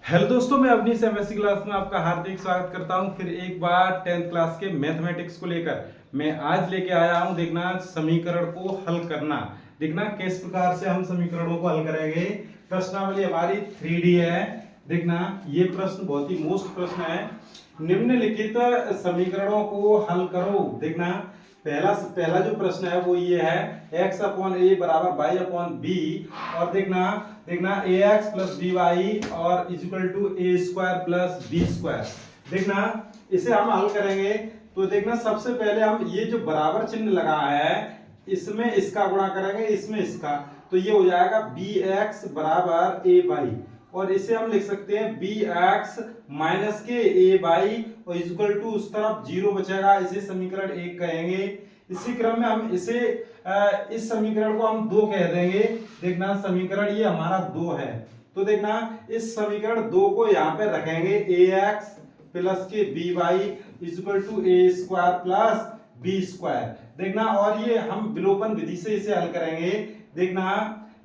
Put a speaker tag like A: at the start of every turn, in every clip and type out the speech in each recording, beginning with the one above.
A: Hello दोस्तों, मैं अपनी एमएससी क्लास में आपका हार्दिक स्वागत करता हूं। फिर एक बार 10th क्लास के मैथमेटिक्स को लेकर मैं आज लेके आया हूं। देखना समीकरण को हल करना, देखना किस प्रकार से हम समीकरणों को हल करेंगे। प्रश्नावली हमारी 3D है। देखना ये प्रश्न बहुत ही मोस्ट प्रश्न है। निम्नलिखित समीकरणों को हल करो। देखना पहला जो प्रश्न है वो ये है, x अपॉन ए बराबर वाई अपॉन बी। और देखना देखना A X plus B Y और equal to A square plus B square. देखना इसे हम हल करेंगे तो देखना सबसे पहले हम ये जो बराबर चिन्ह लगा है इसमें इसका गुणा करेंगे, इसमें इसका, तो ये हो जाएगा बी एक्स बराबर ए वाई। और इसे हम लिख सकते हैं बी एक्स माइनस के ए वाई और इजिकल टू उस तरफ जीरो बचेगा, इसे समीकरण 1 कहेंगे। इसी क्रम में हम इसे इस समीकरण को हम 2 कह देंगे। देखना समीकरण ये हमारा 2 है, तो देखना इस समीकरण 2 को यहाँ पे रखेंगे ए एक्स प्लस के B Y equal to A square plus B square. देखना और ये हम विलोपन विधि से इसे हल करेंगे। देखना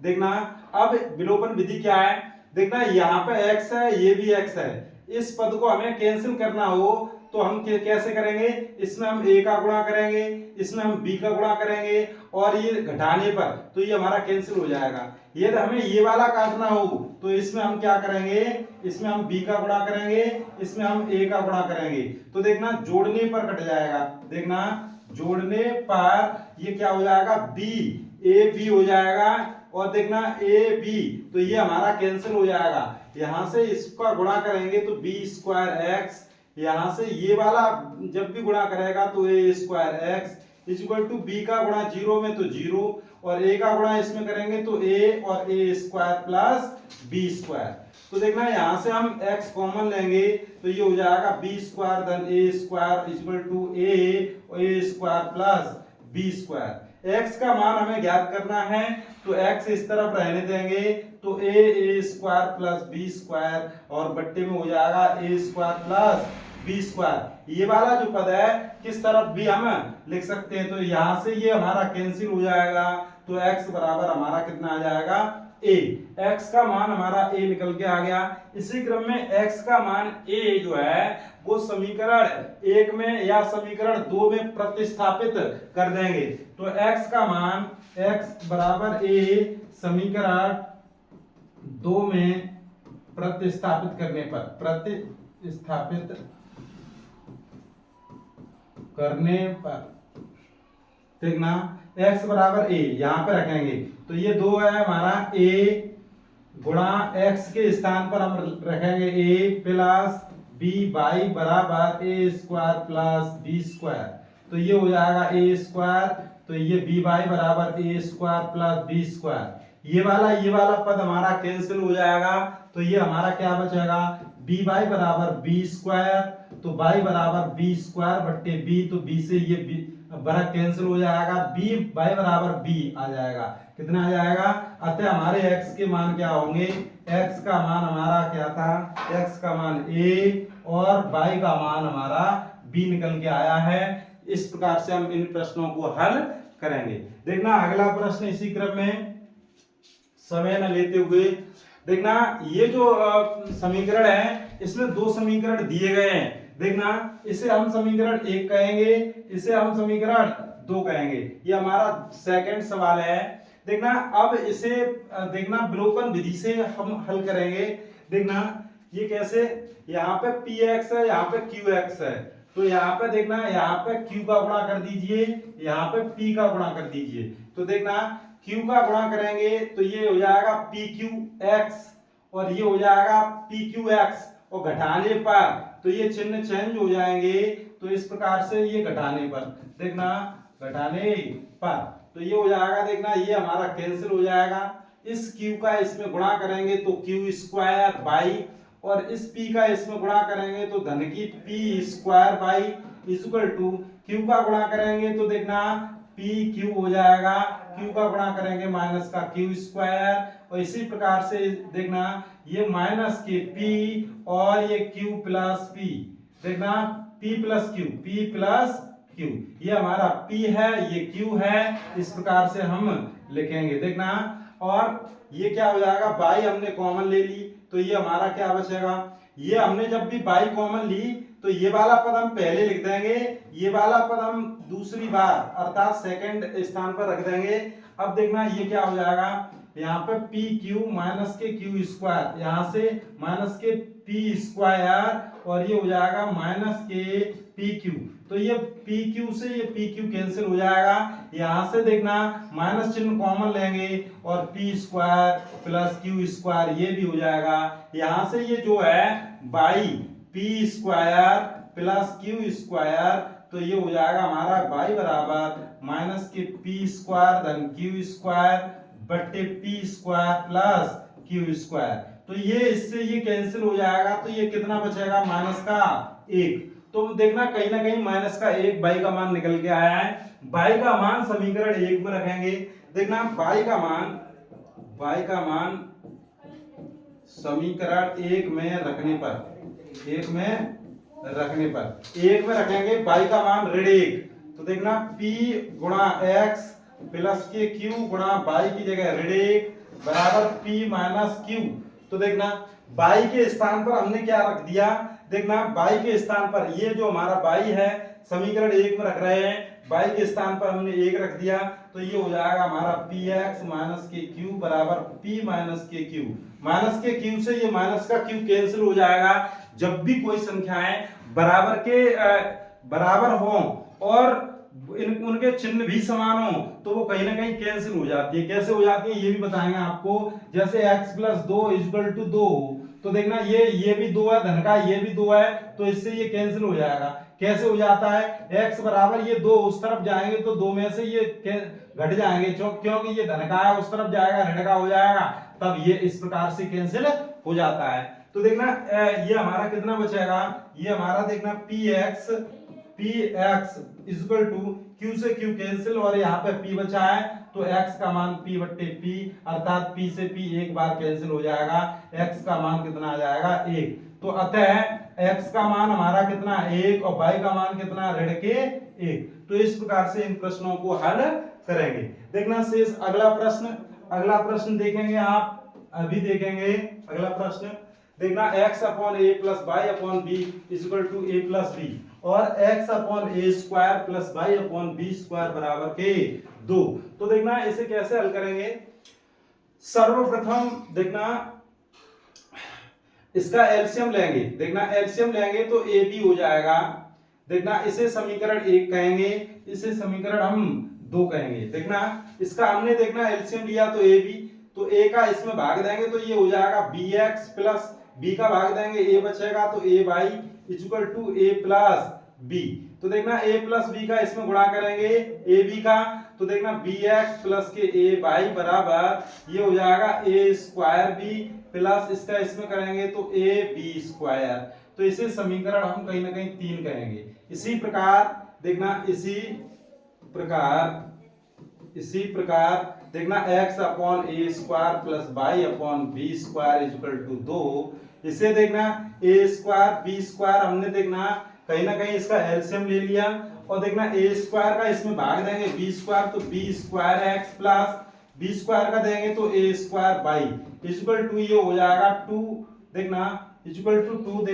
A: देखना अब विलोपन विधि क्या है, देखना यहाँ पे x है, ये भी x है। इस पद को हमें कैंसिल करना हो तो हम कैसे करेंगे, इसमें हम a का गुणा करेंगे, इसमें हम b का गुणा करेंगे और ये घटाने पर तो ये हमारा कैंसिल हो जाएगा। यदि हमें ये वाला काटना हो तो इसमें हम क्या करेंगे, इसमें हम b का गुणा करेंगे, इसमें हम a का गुणा करेंगे। तो देखना जोड़ने पर कट जाएगा। देखना जोड़ने पर ये क्या हो जाएगा, b a b हो जाएगा। और देखना ए बी तो ये हमारा कैंसिल हो जाएगा। यहां से इसका गुणा करेंगे तो बी स्क्वायर एक्स, यहां से ये वाला जब भी गुणा करेगा तो A square X equal to B का गुणा जीरो में तो जीरो और ए का गुणा इसमें करेंगे तो ए और A square plus B square. तो देखना यहां से हम x कॉमन लेंगे तो ये हो जाएगा बी स्क्वायर धन A square equal to A और A square plus B square. x का मान हमें ज्ञात करना है तो x इस तरफ रहने देंगे तो A square plus B square और बट्टे में हो जाएगा ए स्क्वायर प्लस बी स्क्वायर। ये वाला जो पद है किस तरफ भी हम लिख सकते हैं, तो यहां से ये हमारा कैंसिल हो जाएगा तो x बराबर हमारा कितना आ जाएगा a। x का मान हमारा a निकल के आ गया। इसी क्रम में x का मान a जो है वो समीकरण 1 में या समीकरण 2 में प्रतिस्थापित कर देंगे। तो x का मान x बराबर a समीकरण 2 में प्रतिस्थापित करने पर देखना x बराबर a यहां पे रखेंगे तो ये 2 है हमारा a गुणा x के स्थान पर हम रखेंगे a प्लस b बाई बराबर a square plus b square. तो ये हो जाएगा a स्क्वायर तो ये b बाई बराबर a square plus b square. ये वाला पद हमारा कैंसिल हो जाएगा तो ये हमारा क्या बचेगा b बाई बराबर b स्क्वायर, तो बाई बराबर b स्क्वायर बट्टे b, तो b से ये बड़ा कैंसिल हो जाएगा, b बाई बराबर b आ जाएगा। कितना आ जाएगा, अतः हमारे x के मान क्या होंगे, x का मान हमारा क्या था, x का मान a और y का मान हमारा b निकल के आया है। इस प्रकार से हम इन प्रश्नों को हल करेंगे। देखना अगला प्रश्न इसी क्रम में समय न लेते हुए, देखना ये जो समीकरण है इसमें 2 समीकरण दिए गए हैं। देखना इसे हम समीकरण 1 कहेंगे, इसे हम समीकरण 2 कहेंगे। ये हमारा सेकंड सवाल है। देखना अब इसे देखना विलोपन विधि से हम हल करेंगे। देखना ये कैसे, यहाँ पे px है, यहाँ पे qx है, तो यहाँ पे देखना यहाँ पे q का गुणा कर दीजिए, यहाँ पे p का गुणा कर दीजिए। तो देखना q का गुणा करेंगे तो ये हो जाएगा pqx और ये हो जाएगा pqx और घटाने पर तो ये चिन्ह चेंज हो जाएंगे। तो इस प्रकार से ये घटाने पर देखना घटाने पर तो ये हो जाएगा, देखना ये हमारा कैंसिल हो जाएगा। इस q का इसमें गुणा करेंगे तो q स्क्वायर बाई और इस p का इसमें गुणा करेंगे तो धन की p square by equal to q का गुणा करेंगे तो देखना p q हो जाएगा, q का गुणा करेंगे माइनस का q स्क्वायर और इसी प्रकार से देखना ये माइनस के p और ये q प्लस p। देखना p प्लस q ये हमारा p है, ये q है, इस प्रकार से हम लिखेंगे। देखना और ये क्या हो जाएगा, बाई हमने कॉमन ले ली तो ये हमारा क्या बचेगा, ये हमने जब भी बाई कॉमन ली तो ये वाला पद हम पहले लिख देंगे, ये वाला पद हम दूसरी बार अर्थात सेकंड स्थान पर रख देंगे। अब देखना ये क्या हो जाएगा, यहाँ पे पी क्यू माइनस के क्यू स्क्वायर, यहाँ से माइनस के पी स्क्वायर और ये हो जाएगा माइनस के पी क्यू। तो ये पी क्यू से ये पी क्यू कैंसिल हो जाएगा, यहाँ से देखना माइनस चिन्ह कॉमन लेंगे और P square plus Q square ये भी हो जाएगा। यहाँ से ये जो है by P square plus Q square, तो ये हो जाएगा हमारा बाई बराबर माइनस के पी स्क्वायर धन क्यू स्क्वायर बट्टे P square plus Q square. तो ये इससे ये कैंसिल हो जाएगा, तो ये कितना बचेगा माइनस का 1। तो देखना कहीं ना कहीं माइनस का 1 बाई का मान निकल के आया है। बाई का मान समीकरण 1 में रखेंगे। देखना बाई का मान समीकरण 1 में रखने पर 1 में रखेंगे बाई का मान ऋण 1। तो देखना p गुणा x प्लस के q गुणा बाई की जगह ऋण 1 बराबर p माइनस q। तो देखना बाई के स्थान पर हमने क्या रख दिया, देखना बाई के स्थान पर ये जो हमारा बाई है समीकरण 1 में रख रहे हैं, बाई के स्थान पर हमने 1 रख दिया, तो ये हो जाएगा हमारा px माइनस के q बराबर p माइनस के q। माइनस के q से ये माइनस का q कैंसिल हो जाएगा। जब भी कोई संख्याएं बराबर हो और उनके चिन्ह भी समान हो तो वो कहीं ना कहीं कैंसिल हो जाती है। कैसे हो जाती है ये भी बताएंगे आपको। जैसे x प्लस 2 इक्वल टू 2, तो देखना ये भी 2 है धन का, ये भी 2 है, तो इससे ये कैंसिल हो जाएगा। कैसे हो जाता है, x बराबर ये 2 उस तरफ जाएंगे तो 2 में से ये घट जाएंगे, क्योंकि ये धन का है उस तरफ जाएगा ऋण का हो जाएगा, तब ये इस प्रकार से कैंसिल हो जाता है। तो देखना ये हमारा कितना बचेगा, ये हमारा देखना px इक्वल टू q से q कैंसिल और यहाँ पे p बचा है, तो x का मान p बट्टे p अर्थात p से p एक बार कैंसिल हो जाएगा, x का मान कितना आ जाएगा 1। तो अतः x का मान हमारा कितना 1 और y का मान कितना ऋण के 1। तो इस प्रकार से इन प्रश्नों को हल करेंगे। देखना शेष अगला प्रश्न देखेंगे आप, अभी देखेंगे अगला प्रश्न। देखना x upon a plus Y upon B equal to a plus B और x upon a square plus Y upon B square बराबर के 2। तो देखना इसे कैसे हल करेंगे। सर्वप्रथम देखना इसका एलसीएम लेंगे। देखना एलसीएम लेंगे तो a b हो जाएगा। देखना इसे समीकरण 1 कहेंगे, इसे समीकरण हम 2 कहेंगे। देखना इसका हमने देखना एलसीएम लिया तो a b, तो a का इसमें भाग देंगे तो ये हो जाएगा bx प्लस b का भाग देंगे a बचेगा तो a by equal to a plus b। तो देखना a प्लस b का इसमें गुणा करेंगे a b का, तो देखना bx प्लस के a बाई बराबर ये हो जाएगा a स्क्वायर b प्लस इसका इसमें करेंगे तो a b स्क्वायर। तो इसे समीकरण हम कहीं ना कहीं 3 कहेंगे। इसी प्रकार देखना इसी प्रकार देखना x upon a square plus y upon b square equal to 2। इसे देखना a स्क्वायर b स्क्वायर हमने देखना कहीं ना कहीं इसका एलसीएम ले लिया और देखना a स्क्वायर का इसमें भाग देंगे b स्क्वायर, तो b square x plus b square का देंगे तो a square y equal to ये हो जाएगा 2। देखना इक्वल टू 2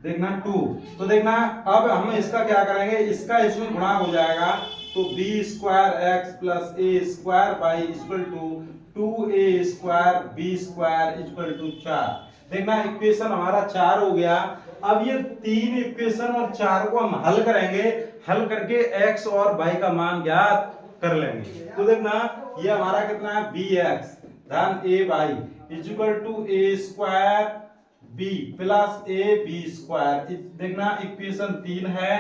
A: देखना 2। तो देखना अब हम इसका क्या करेंगे, इसका इसमें गुणा हो जाएगा तो b square x plus a square y equal to 2a square b square equal to 4। देखना इक्वेशन हमारा 4 हो गया। अब ये 3 इक्वेशन और 4 को हम हल करेंगे, हल करके x और y का मान ज्ञात कर लेंगे। तो देखना ये हमारा कितना है bx धन a y equal to a square b plus a b square. देखना इक्वेशन 3 है।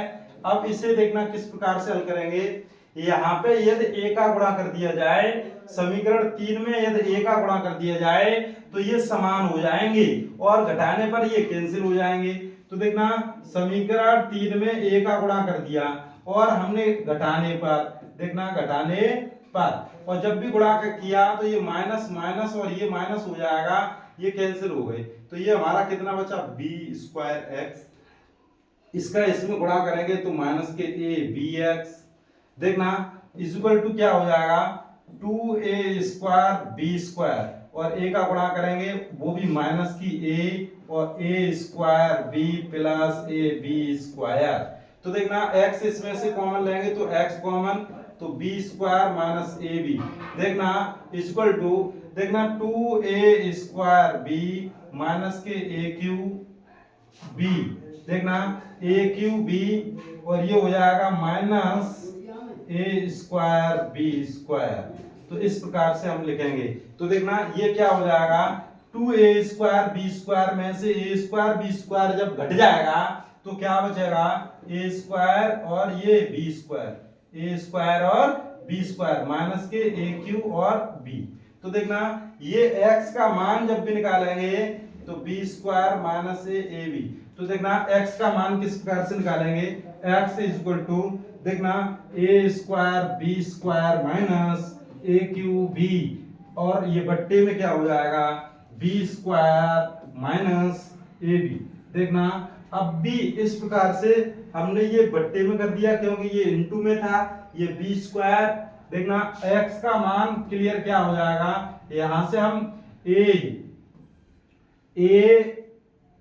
A: अब इसे देखना किस प्रकार से हल करेंगे। यहाँ पे यदि a का गुणा कर दिया जाए, समीकरण 3 में यदि a का गुणा कर दिया जाए तो ये समान हो जाएंगे और घटाने पर ये कैंसिल हो जाएंगे। तो देखना समीकरण 3 में a का गुणा कर दिया और हमने घटाने पर और जब भी गुणा किया तो ये माइनस माइनस और ये माइनस हो जाएगा, ये कैंसिल हो गए। तो ये हमारा कितना बचा b स्क्वायर x, इसका इसमें गुणा करेंगे तो माइनस के a bx देखना इक्वल टू क्या हो जाएगा 2a स्क्वायर b स्क्वायर और a का गुणा करेंगे वो भी माइनस की a और a square b plus a b square. तो देखना x इसमें से कॉमन लेंगे तो x कॉमन, तो b square minus a b देखना इक्वल टू देखना 2a स्क्वायर b माइनस के a क्यूब b देखना a क्यूब b और ये हो जाएगा minus a square b square. तो इस प्रकार से हम लिखेंगे। तो देखना ये क्या हो जाएगा 2a स्क्वायर b स्क्वायर में से a स्क्वायर b स्क्वायर जब घट जाएगा तो क्या बचेगा a स्क्वायर और ये b स्क्वायर, a स्क्वायर और b स्क्वायर माइनस के a क्यूब और b। तो देखना ये x का मान जब भी निकालेंगे तो b square minus a b। तो देखना x का मान किस प्रकार से निकालेंगे x इज इक्वल टू देखना a square b square minus a cube b और ये बट्टे में क्या हो जाएगा b square minus a b। देखना अब भी इस प्रकार से हमने ये बट्टे में कर दिया क्योंकि ये इनटू में था, ये b स्क्वायर देखना x का मान क्लियर क्या हो जाएगा यहां से हम a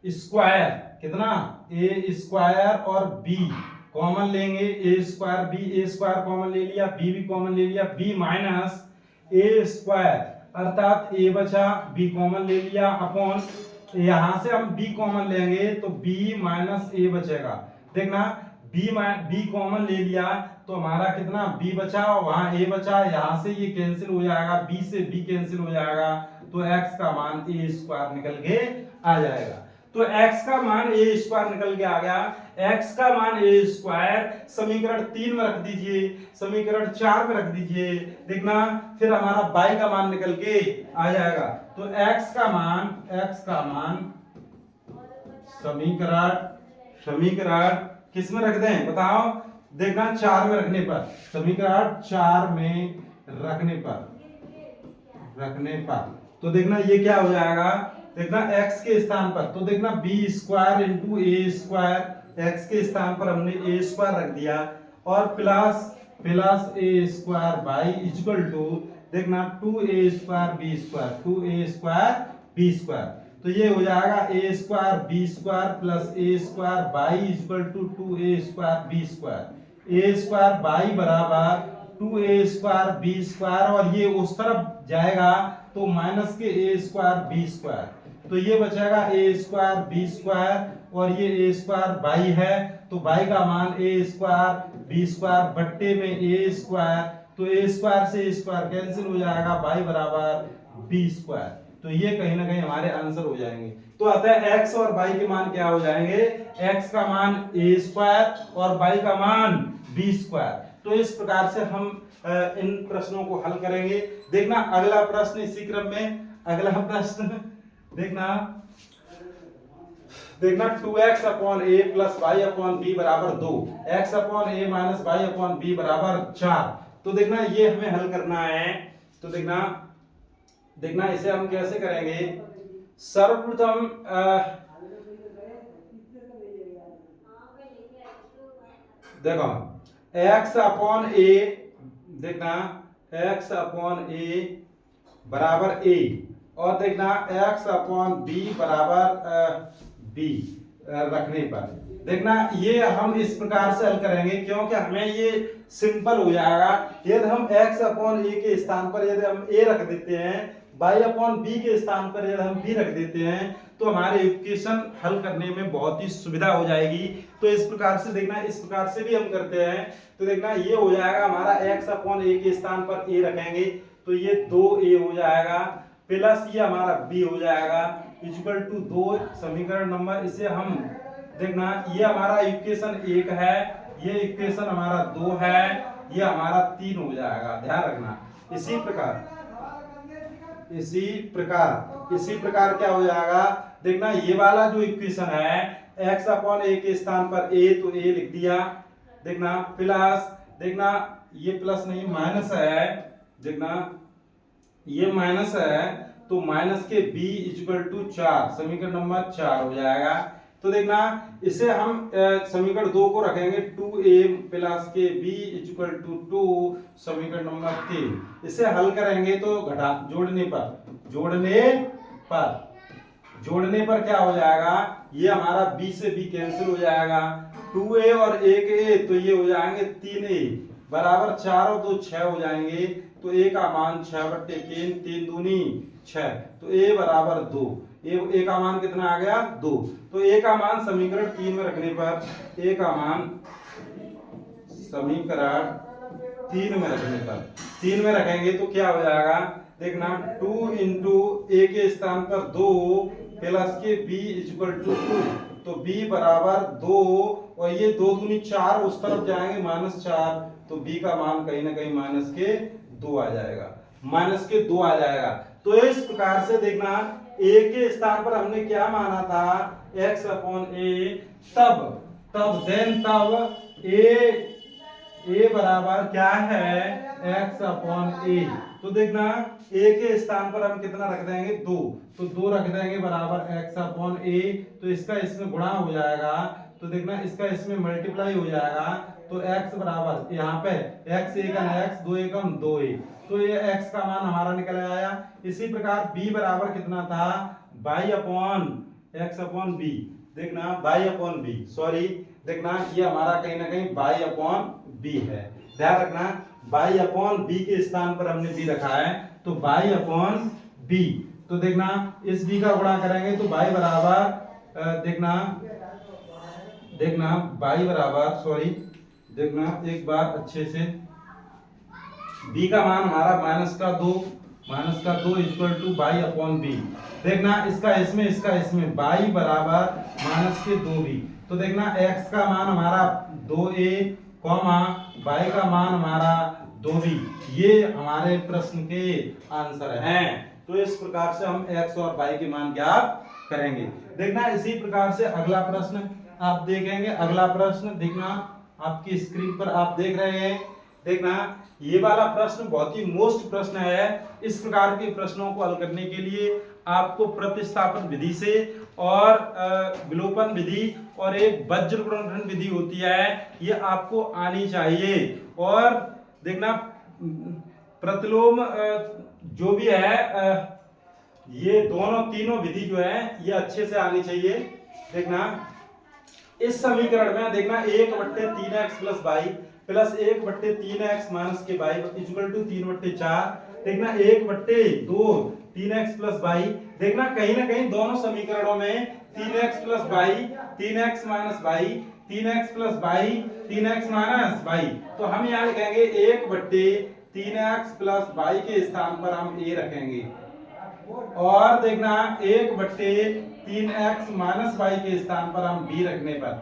A: स्क्वायर कितना a स्क्वायर और b कॉमन लेंगे, a स्क्वायर कॉमन ले लिया, b भी कॉमन ले लिया, b माइनस a स्क्वायर अर्थात a बचा b कॉमन ले लिया अपॉन यहां से हम b कॉमन लेंगे तो b माइनस a बचेगा। देखना b कॉमन ले लिया तो हमारा कितना b बचा और वहां a बचा, यहां से ये कैंसिल हो जाएगा, b से b कैंसिल हो जाएगा तो x का मान a स्क्वायर निकल के आ जाएगा। तो x का मान a स्क्वायर निकल के आ गया। x का मान a स्क्वायर समीकरण 3 में रख दीजिए, समीकरण 4 में रख दीजिए। देखना फिर हमारा y का मान निकल के आ जाएगा। तो x का मान समीकरण किस में रख दें बताओ। देखना 4 में रखने पर, समीकरण 4 में रखने पर तो देखना ये क्या हो जाएगा देखना x के स्थान पर तो देखना b square into a square, x के स्थान पर हमने a स्क्वायर रख दिया और plus a square by equal to देखना 2a square b square, 2a square b square. तो ये हो जाएगा a square b square plus a square by equal to 2a square b square, a square by बराबर 2a square b square और ये उस तरफ जाएगा तो माइनस के a स्क्वायर b स्क्वायर। तो ये बचेगा a स्क्वायर b स्क्वायर और ये a स्क्वायर बाई है तो बाई का मान a स्क्वायर b स्क्वायर बट्टे में a स्क्वायर, तो a स्क्वायर से a स्क्वायर कैंसिल हो जाएगा, बाई बराबर b स्क्वायर। तो ये कहीं ना कहीं हमारे आंसर हो जाएंगे। तो अतः x और y के मान क्या हो जाएंगे, x का मान a स्क्वायर और y का मान b स्क्वायर। तो इस प्रकार से हम इन प्रश्नों को हल करेंगे। देखना अगला प्रश्न इसी क्रम में, अगला प्रश्न देखना 2x upon a plus y upon b बराबर 2, x upon a minus y upon b बराबर 4। तो देखना ये हमें हल करना है। तो देखना इसे हम कैसे करेंगे। सर्वप्रथम देखो x अपॉन a देखना x अपॉन a बराबर a और देखना x अपॉन b बराबर b रखने पर देखना ये हम इस प्रकार से हल करेंगे क्योंकि हमें ये सिंपल हो जाएगा। यदि हम x अपॉन a के स्थान पर यदि हम a रख देते हैं, y अपॉन b के स्थान पर यदि हम b रख देते हैं तो हमारे इक्वेशन हल करने में बहुत ही सुविधा हो जाएगी। तो इस प्रकार से देखना, इस प्रकार से भी हम करते हैं। तो देखना ये हो जाएगा हमारा x अपॉन a के स्थान पर a रखेंगे तो ये 2a हो जाएगा प्लस ये हमारा b हो जाएगा इक्वल टू 2 समीकरण नंबर। इसे हम देखना ये हमारा इक्वेशन 1 है, ये इक्वेशन हमारा 2 है, ये हमारा 3 हो जाएगा, ध्यान रखना। इसी प्रकार क्या हो जाएगा देखना ये वाला जो इक्वेशन है x अपॉन a के स्थान पर a तो a लिख दिया। देखना प्लस देखना ये प्लस नहीं माइनस है, देखना ये माइनस है तो माइनस के b इक्वल टू 4 समीकरण नंबर 4 हो जाएगा। तो देखना इसे हम समीकरण 2 को रखेंगे 2a प्लस के b इक्वल टू 2 समीकरण नंबर 3। इसे हल करेंगे तो घटा जोड़ने पर जोड़ने पर क्या हो जाएगा, ये हमारा b से b कैंसिल हो जाएगा, 2a और 1a तो ये हो जाएंगे 3a बराबर 4 और 2 6 हो जाएंगे, तो a का मान 6/3, 3 दूनी 6, तो a बराबर 2, a का मान कितना आ गया 2, तो a का मान समीकरण 3 में रखने पर a का मान समीकरण 3 में रखने पर 3 में रखेंगे तो क्या हो जाएगा, देखना 2 इंटू a के स्थान पर 2 प्लस के b इक्वल टू 2, तो b बराबर 2 और ये 2 दूनी 4 उस तरफ जाएंगे -4, तो b का मान कहीं ना कहीं -2 आ जाएगा, -2 आ जाएगा। तो इस प्रकार से देखना a के स्थान पर हमने क्या माना था x/a, तब a बराबर क्या है x/a, तो देखना a के स्थान पर हम कितना रख देंगे 2, तो 2 रख देंगे बराबर x/a, तो इसका इसमें गुणा हो जाएगा, तो देखना इसका इसमें मल्टीप्लाई हो जाएगा, तो x बराबर यहाँ पे x एकम x 2 एकम 2a, तो ये x का मान हमारा निकल आया। इसी प्रकार b बराबर कितना था y/x/b, देखना y/b, सॉरी देखना ये हमारा कहीं ना कहीं y/b है, ध्यान रखना y/b के स्थान पर हमने b रखा है, तो y/b, तो देखना इस b का गुणा करेंगे तो y बराबर देखना y बराबर, सॉरी देखना एक बार अच्छे से, b का मान हमारा -2 इक्वल टू y/b, देखना इसका इसमें y बराबर -2b, तो देखना x का मान हमारा 2a, y का मान हमारा 2b, ये हमारे प्रश्न के आंसर हैं। तो इस प्रकार से हम x और y के मान ज्ञात करेंगे। देखना इसी प्रकार से अगला प्रश्न आप देखेंगे, अगला प्रश्न देखना आपकी स्क्रीन पर आप देख रहे हैं, देखना ये वाला प्रश्न बहुत ही मोस्ट प्रश्न है। इस प्रकार के प्रश्नों को हल करने के लिए आपको प्रतिस्थापन विधि से और विलोपन विधि और एक वज्र गुणनखंड विधि होती है, ये आपको आनी चाहिए। और देखना प्रतिलोम जो भी है ये तीनों विधि जो है ये अच्छे से आनी चाहिए। देखना इस समीकरण में देखना 1/3x + y plus 1/3x minus के y इक्वल टू 3/4, देखना 1/2 3x + y, देखना कहीं ना कहीं दोनों समीकरणों में 3x + y 3x - y 3x + y 3x - y, तो हम यहाँ लिखेंगे 1/3x + y के स्थान पर हम a रखेंगे, और देखना 1/3x - y के स्थान पर हम b रखने पर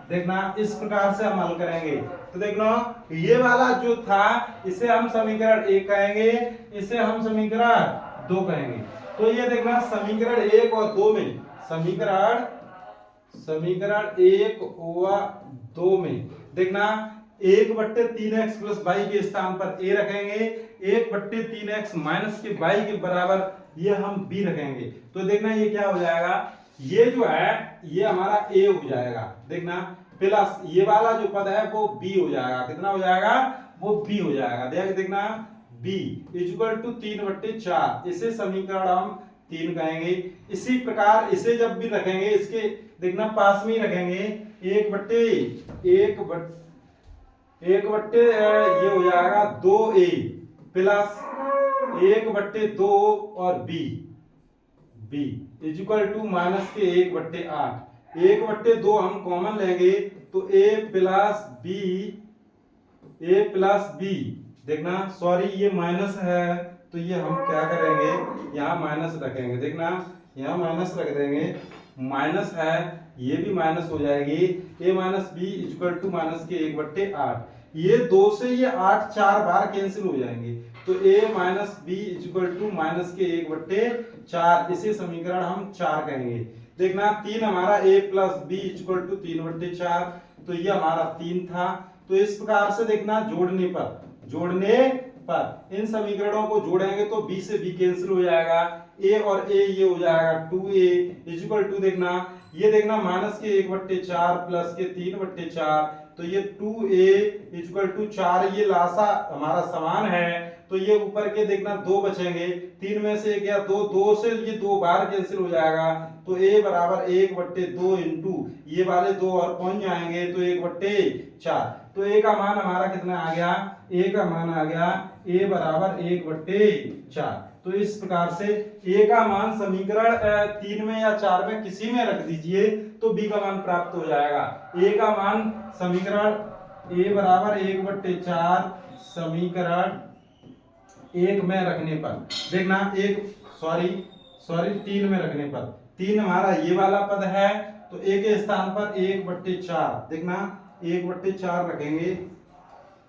A: देखना इस प्रकार से हम हल करेंगे। तो देखना ये वाला जो था इसे हम समीकरण 1 कहेंगे, इसे हम समीकरण 2 कहेंगे। तो ये देखना समीकरण 1 और 2 में समीकरण 1 और 2 में देखना 1/3x + y के स्थान पर a रखेंगे, 1/3x माइनस के y के बराबर ये हम b रखेंगे। तो देखना ये क्या हो जाएगा, ये जो है ये हमारा a हो जाएगा, देखना प्लस ये वाला जो पद है वो b हो जाएगा, कितना हो जाएगा वो b हो जाएगा। देखना b इक्वल टू 3/4, इसे समीकरण हम 3 कहेंगे। इसी प्रकार इसे जब भी रखेंगे इसके देखना पास में ही रखेंगे, 1/1 ये हो जाएगा 2a प्लस 1/2 और b इक्वल टू माइनस के 1/8, 1/2 हम कॉमन लेंगे तो a प्लस b, देखना सॉरी ये माइनस है तो ये हम क्या करेंगे यहाँ माइनस रखेंगे, देखना यहाँ माइनस रख देंगे, माइनस है ये भी माइनस हो जाएगी, a - b equal to minus के 1/8, ये 2 से ये 8 4 बार कैंसिल हो जाएंगे, तो a - b equal to minus के 1/4, इसे समीकरण हम 4 कहेंगे। देखना 3 हमारा a plus b equal to 3/4, तो ये हमारा 3 था। तो इस प्रकार से देखना जोड़ने पर इन समीकरणों को जोड़ेंगे तो b से b कैंसिल हो जाएगा, a और a ये हो जाएगा 2a इक्वल टू देखना ये देखना माइनस के 1/4 प्लस के 3/4, तो ये 2a इक्वल टू 4, ये लासा हमारा समान है, तो तो ये ऊपर के देखना 2 बचेंगे, 3 में से 1 या 2, 2 से ये 2 बार कैंसिल हो जाएगा, तो a बराबर 1/2 इंटू ये वाले 2 और पहुंच जाएंगे तो 1/4। तो a का मान हमारा कितना आ गया, a का मान आ गया a बराबर 1/4। तो इस प्रकार से a का मान समीकरण 3 में या 4 में किसी में रख दीजिए तो b का मान प्राप्त हो जाएगा। a का मान समीकरण a बराबर 1/4 समीकरण 1 में रखने पर देखना, सॉरी 3 में रखने पर, 3 हमारा ये वाला पद है तो a के स्थान पर 1/4 देखना 1/4 रखेंगे,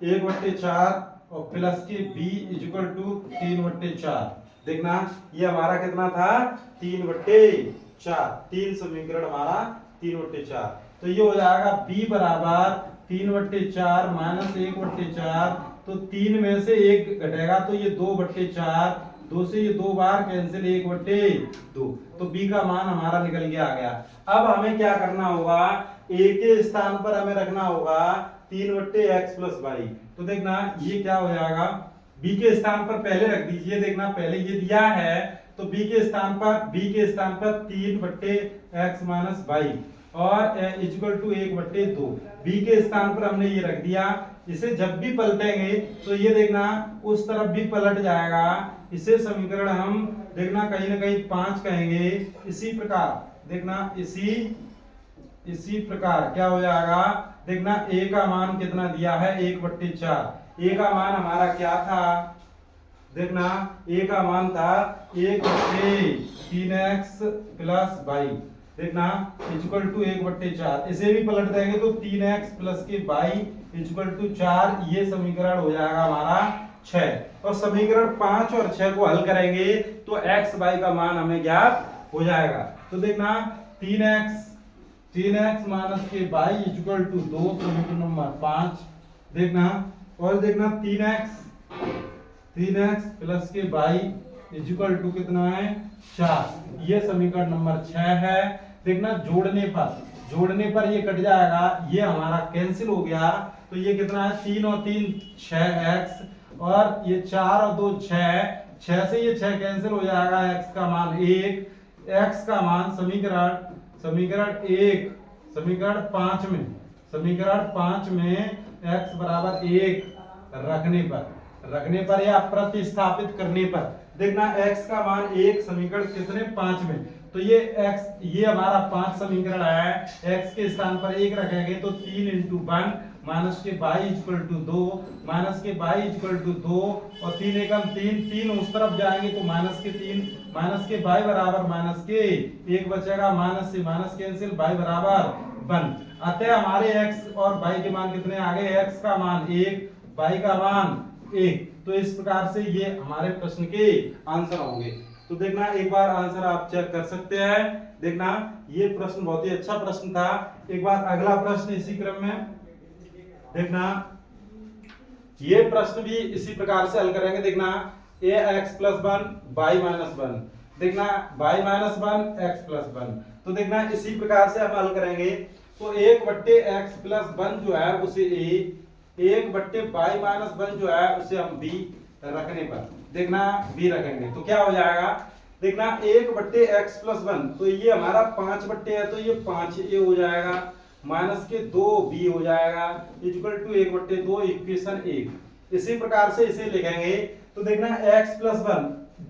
A: 1/4 और प्लस के b इक्वल टू 3/4 देखना ये हमारा कितना था 3/4, 3 समीकरण हमारा 3/4। तो ये हो जाएगा b बराबर 3/4 माइनस 1/4, तो 3 में से 1 घटेगा तो ये 2/4, 2 से ये 2 बार कैंसिल 1/2, तो b का मान हमारा निकल के आ गया। अब हमें क्या करना होगा, a के स्थान पर हमें रखना होगा 3/x + y। तो देखना ये क्या हो जाएगा, b के स्थान पर पहले रख दीजिए, देखना पहले ये दिया है तो b के स्थान पर 3/x - y और इक्वल टू 1/2, b के स्थान पर हमने ये रख दिया। इसे जब भी पलटेंगे तो ये देखना उस तरफ भी पलट जाएगा, इसे समीकरण हम देखना कहीं ना कहीं 5 कहेंगे। इसी प्रकार देखना इसी प्रकार क्या हो जाएगा, देखना a का मान कितना दिया है 1/4, a का मान हमारा क्या था, देखना a का मान था 1/3x + y देखना इक्वल टू 1/4, इसे भी पलट देंगे तो 3x + के y इक्वल टू 4, ये समीकरण हो जाएगा हमारा 6। और समीकरण 5 और 6 को हल करेंगे तो x y का मान हमें ज्ञात हो जाएगा। तो देखना 3x माइनस के y इक्वल टू 2 समीकरण नंबर 5 देखना, और देखना 3x प्लस के y इक्वल टू कितना है 4, ये समीकरण नंबर 6 है। देखना जोड़ने पर ये कट जाएगा, ये हमारा कैंसिल हो गया, तो ये कितना है 3 और 3 6x और ये 4 और 2 6 से ये 6 कैंसिल हो जाएगा, x का मान 1, x का मान समीकरण 5 में x बराबर 1 रखने पर या प्रतिस्थापित करने पर देखना x का मान 1 समीकरण कितने 5 में, तो ये हमारा 5 समीकरण है, x के स्थान पर 1 रखेंगे तो 3 × 1 माइनस के y इक्वल टू 2 और 3 एकम 3 उस तरफ जाएंगे तो माइनस के y बराबर माइनस के 1 बचेगा, माइनस से माइनस कैंसिल, y बराबर 1। अतः हमारे x और y के मान कितने आ गए, x का मान 1, y का मान 1। तो इस प्रकार से ये हमारे प्रश्न के आंसर होंगे। तो देखना एक बार आंसर आप चेक कर सकते हैं। देखना ये प्रश्न बहुत ही अच्छा प्रश्न था। एक बार अगला प्रश्न इसी क्रम में देखना, ये प्रश्न भी इसी प्रकार से हल करेंगे। देखना ax + 1 y - 1 देखना y - 1 x + 1, तो देखना इसी प्रकार से हम हल करेंगे। तो 1/x + 1 जो है उसे a, 1/y - 1 जो है उसे हम b रखने पर देखना b रखेंगे तो क्या हो जाएगा, देखना 1/x + 1 तो ये हमारा 5/, है तो ये 5a हो जाएगा, माइनस के 2b हो जाएगा इक्वल टू 1/2 इक्वेशन 1। इसी प्रकार से इसे लिखेंगे तो देखना x + 1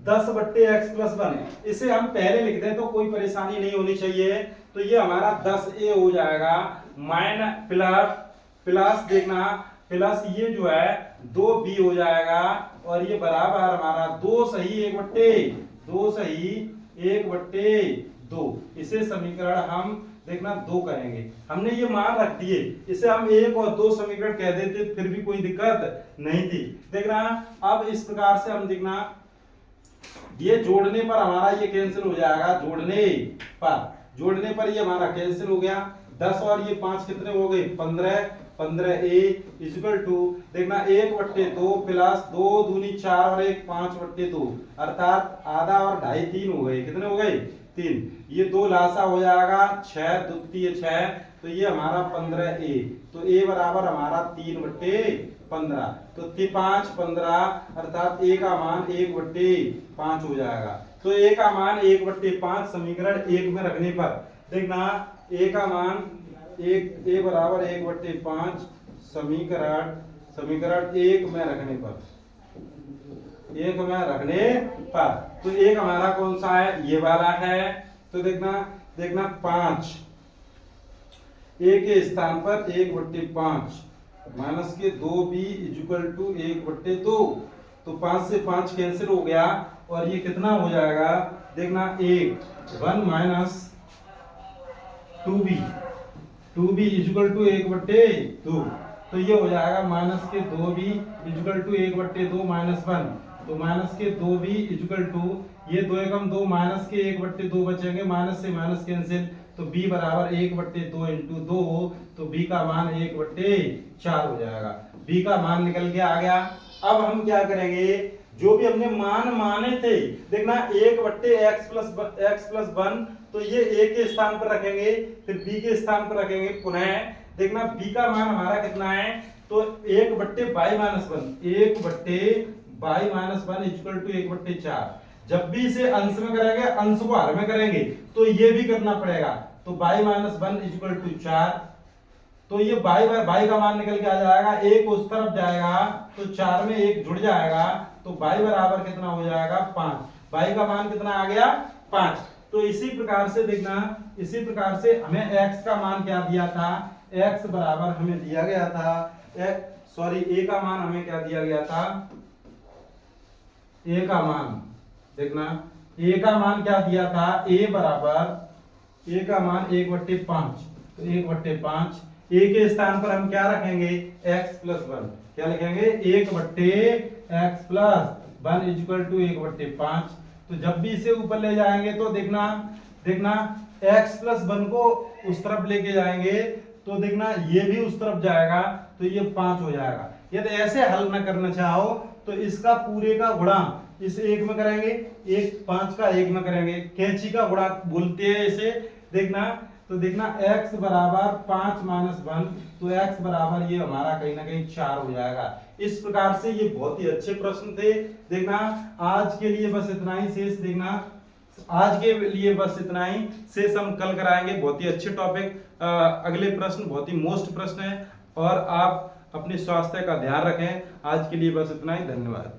A: 10/x + 1, इसे हम पहले लिख दें तो कोई परेशानी नहीं होनी चाहिए। तो ये हमारा 10a हो जाएगा प्लस देखना प्लस ये जो है 2b हो जाएगा और ये बराबर हमारा 2 सही 1/2। इसे समीकरण हम देखना 2 कहेंगे। हमने ये मान रख दिए, इसे हम 1 और 2 समीकरण कह देते फिर भी कोई दिक्कत नहीं थी। देखना अब इस प्रकार से हम देखना ये जोड़ने पर हमारा ये कैंसिल हो जाएगा, जोड़ने पर ये हमारा कैंसिल हो गया। 10 और ये 5 कितने हो गए 15a इक्वल टू देखना 1/2 प्लस 2 दूनी 4 और 1 5/2 अर्थात आधा और ढाई 3 हो गए, कितने हो गए 3। ये 2 लासा हो जाएगा 6 2 6, तो ये हमारा 15a, तो a बराबर हमारा 3/15 15, तो 5 15 अर्थात ए का मान 1/5 हो जाएगा। तो ए का मान 1/5 समीकरण 1 में रखने पर देखना ए का मान ए बराबर 1/5 समीकरण 1 में रखने पर तो एक हमारा कौन सा है, ये वाला है। तो देखना 5 ए के स्थान पर 1/5 माइनस के 2b इक्वल टू 1/2। तो 5 से 5 कैंसिल हो गया और ये कितना हो जाएगा, देखना 1 माइनस 2b इक्वल टू 1/2। तो ये हो जाएगा माइनस के 2b इक्वल टू 1/2 माइनस 1। तो माइनस के 2b इक्वल टू ये 2 एकम 2 माइनस के 1/2 बचेंगे, माइनस से माइनस कैंसिल। तो b बराबर 1/2 इंटू 2, तो b का मान 1/4 हो जाएगा। b का मान निकल के आ गया। अब हम क्या करेंगे, जो भी हमने मान माने थे, देखना 1/x+1, तो ये a के स्थान पर रखेंगे, फिर b के स्थान पर रखेंगे पुनः। देखना b का मान हमारा कितना है, तो 1/y-1 इक्वल टू 1/4। जब भी इसे अंश में करेंगे, अंश को हर में करेंगे, तो ये भी करना पड़ेगा। तो y-1 इक्वल टू 4। तो ये y का मान निकल के आ जाएगा, एक उस तरफ जाएगा तो 4 में 1 जुड़ जाएगा, तो y बराबर कितना हो जाएगा 5। y का मान कितना आ गया 5। तो इसी प्रकार से देखना, इसी प्रकार से हमें x का मान क्या दिया था, x बराबर हमें दिया गया था a का मान हमें क्या दिया गया था, a का मान देखना a का मान क्या दिया था, a बराबर a का मान 1/5। तो 1/5 a के स्थान पर हम क्या रखेंगे, x+1। क्या लिखेंगे, 1/x+1 इक्वल टू 1/5। तो जब भी इसे ऊपर ले जाएंगे तो देखना x+1 को उस तरफ लेके जाएंगे, तो देखना ये भी उस तरफ जाएगा, तो ये 5 हो जाएगा। यदि ऐसे हल न करना चाहो तो इसका पूरे का गुणा इस 1 में करेंगे, 5 का 1 में करेंगे, कैंची का गुणा बोलते हैं इसे। तो देखना x बराबर 5 माइनस 1, तो x बराबर ये हमारा कहीं ना कहीं 4 हो जाएगा। इस प्रकार से ये बहुत ही अच्छे प्रश्न थे। देखना आज के लिए बस इतना ही, शेष हम कल कराएंगे। बहुत ही अच्छे टॉपिक, अगले प्रश्न बहुत ही मोस्ट प्रश्न है, और आप अपने स्वास्थ्य का ध्यान रखें। आज के लिए बस इतना ही, धन्यवाद।